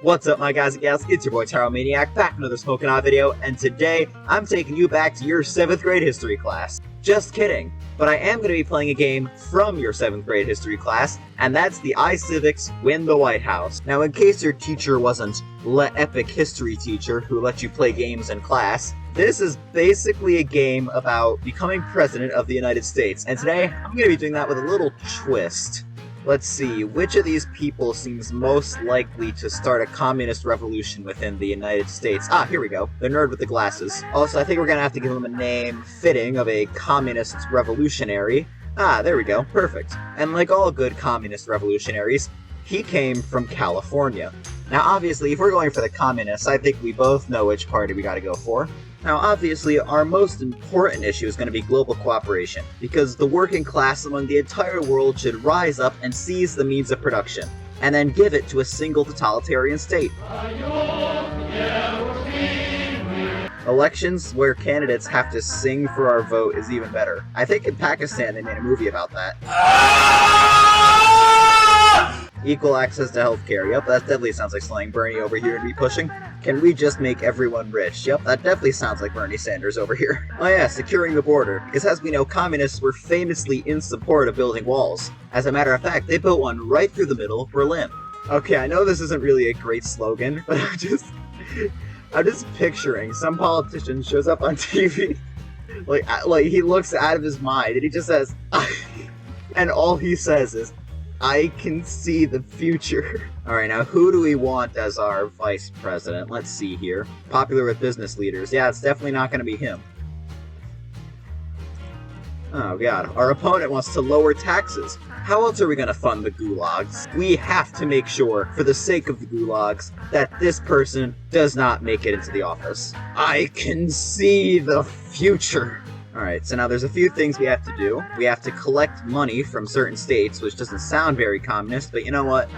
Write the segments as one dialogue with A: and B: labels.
A: What's up, my guys and gals? It's your boy Tyromaniac, back with another Smokin' Hot video, and today I'm taking you back to your 7th grade history class. Just kidding, but I am going to be playing a game from your 7th grade history class, and that's the ICivics Win the White House. Now, in case your teacher wasn't epic history teacher who let you play games in class, this is basically a game about becoming president of the United States, and today I'm going to be doing that with a little twist. Let's see, which of these people seems most likely to start a communist revolution within the United States? Ah, here we go. The nerd with the glasses. Also, I think we're gonna have to give him a name fitting of a communist revolutionary. Ah, there we go. Perfect. And like all good communist revolutionaries, he came from California. Now, obviously, if we're going for the communists, I think we both know which party we gotta go for. Now, obviously, our most important issue is going to be global cooperation, because the working class among the entire world should rise up and seize the means of production, and then give it to a single totalitarian state. Elections where candidates have to sing for our vote is even better. I think in Pakistan they made a movie about that. Equal access to healthcare. Yep, that definitely sounds like something Bernie over here would be pushing. Can we just make everyone rich? Yep, that definitely sounds like Bernie Sanders over here. Oh yeah, securing the border. Because as we know, communists were famously in support of building walls. As a matter of fact, they built one right through the middle of Berlin. Okay, I know this isn't really a great slogan, but I'm just picturing some politician shows up on TV, like he looks out of his mind and he just says, and all he says is, I can see the future. Alright, now who do we want as our vice president? Let's see here. Popular with business leaders. Yeah, it's definitely not going to be him. Oh god. Our opponent wants to lower taxes. How else are we going to fund the gulags? We have to make sure, for the sake of the gulags, that this person does not make it into the office. I can see the future. Alright, so now there's a few things we have to do. We have to collect money from certain states, which doesn't sound very communist, but you know what?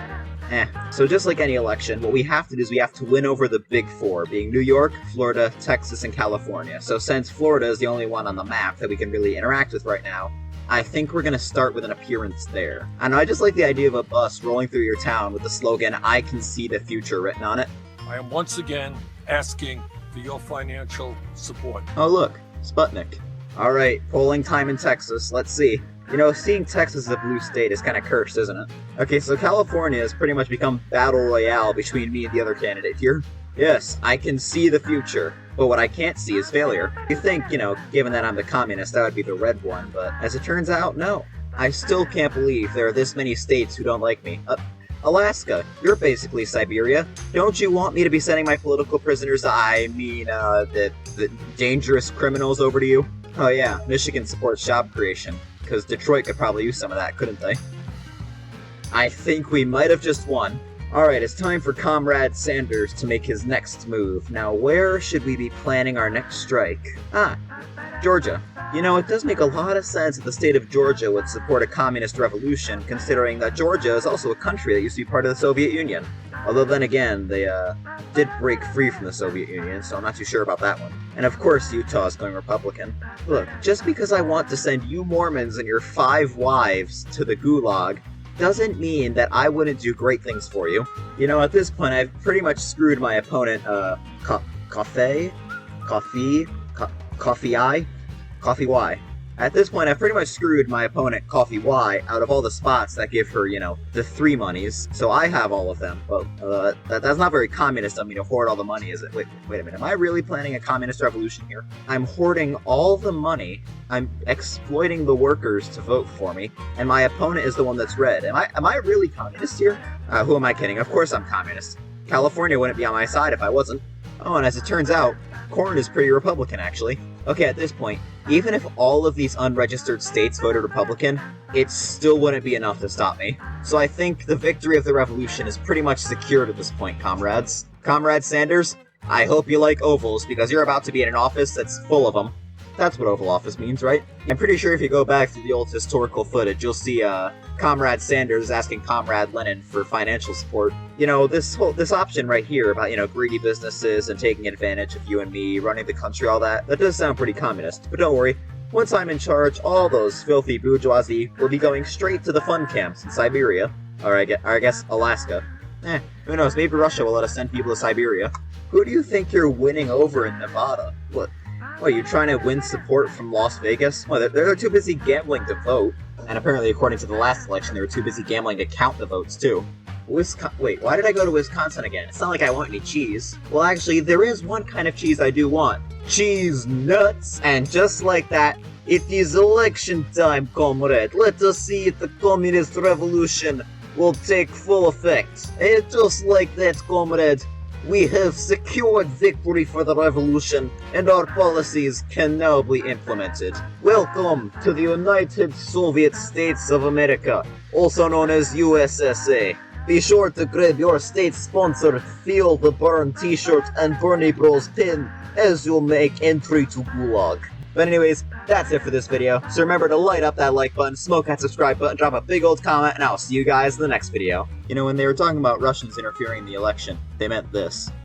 A: So just like any election, what we have to do is we have to win over the big four, being New York, Florida, Texas, and California. So since Florida is the only one on the map that we can really interact with right now, I think we're going to start with an appearance there. And I just like the idea of a bus rolling through your town with the slogan, I can see the future, written on it.
B: I am once again asking for your financial support.
A: Oh look, Sputnik. Alright, polling time in Texas, let's see. You know, seeing Texas as a blue state is kind of cursed, isn't it? Okay, so California has pretty much become battle royale between me and the other candidate here. Yes, I can see the future, but what I can't see is failure. You think, you know, given that I'm the communist, that would be the red one, but as it turns out, no. I still can't believe there are this many states who don't like me. Alaska, you're basically Siberia. Don't you want me to be sending my political prisoners, the dangerous criminals over to you? Oh yeah, Michigan supports job creation, because Detroit could probably use some of that, couldn't they? I think we might have just won. Alright, it's time for Comrade Sanders to make his next move. Now, where should we be planning our next strike? Ah, Georgia. You know, it does make a lot of sense that the state of Georgia would support a communist revolution, considering that Georgia is also a country that used to be part of the Soviet Union. Although then again, they did break free from the Soviet Union, so I'm not too sure about that one. And of course Utah is going Republican. Look, just because I want to send you Mormons and your 5 wives to the gulag doesn't mean that I wouldn't do great things for you. You know, at this point I've pretty much screwed my opponent, Coffee Y. At this point, I've pretty much screwed my opponent, Coffee Y, out of all the spots that give her, you know, the 3 monies. So I have all of them, but that's not very communist of me to hoard all the money, is it? Wait a minute, am I really planning a communist revolution here? I'm hoarding all the money, I'm exploiting the workers to vote for me, and my opponent is the one that's red. Am I really communist here? Who am I kidding? Of course I'm communist. California wouldn't be on my side if I wasn't. Oh, and as it turns out, corn is pretty Republican, actually. Okay, at this point, even if all of these unregistered states voted Republican, it still wouldn't be enough to stop me. So I think the victory of the revolution is pretty much secured at this point, comrades. Comrade Sanders, I hope you like ovals, because you're about to be in an office that's full of them. That's what Oval Office means, right? I'm pretty sure if you go back to the old historical footage, you'll see Comrade Sanders asking Comrade Lenin for financial support. You know, this option right here about, you know, greedy businesses and taking advantage of you and me, running the country, all that does sound pretty communist. But don't worry, once I'm in charge, all those filthy bourgeoisie will be going straight to the fun camps in Siberia. Or I guess Alaska. Who knows, maybe Russia will let us send people to Siberia. Who do you think you're winning over in Nevada? What, you're trying to win support from Las Vegas? Well, they're too busy gambling to vote. And apparently, according to the last election, they were too busy gambling to count the votes, too. Wait, why did I go to Wisconsin again? It's not like I want any cheese. Well, actually, there is one kind of cheese I do want. Cheese nuts! And just like that, it is election time, comrade. Let us see if the communist revolution will take full effect. And just like that, comrade, we have secured victory for the revolution, and our policies can now be implemented. Welcome to the United Soviet States of America, also known as USSA. Be sure to grab your state-sponsored Feel the Burn t-shirt and Bernie Bros pin as you make entry to Gulag. But anyways, that's it for this video. So remember to light up that like button, smoke that subscribe button, drop a big old comment, and I'll see you guys in the next video. You know, when they were talking about Russians interfering in the election, they meant this.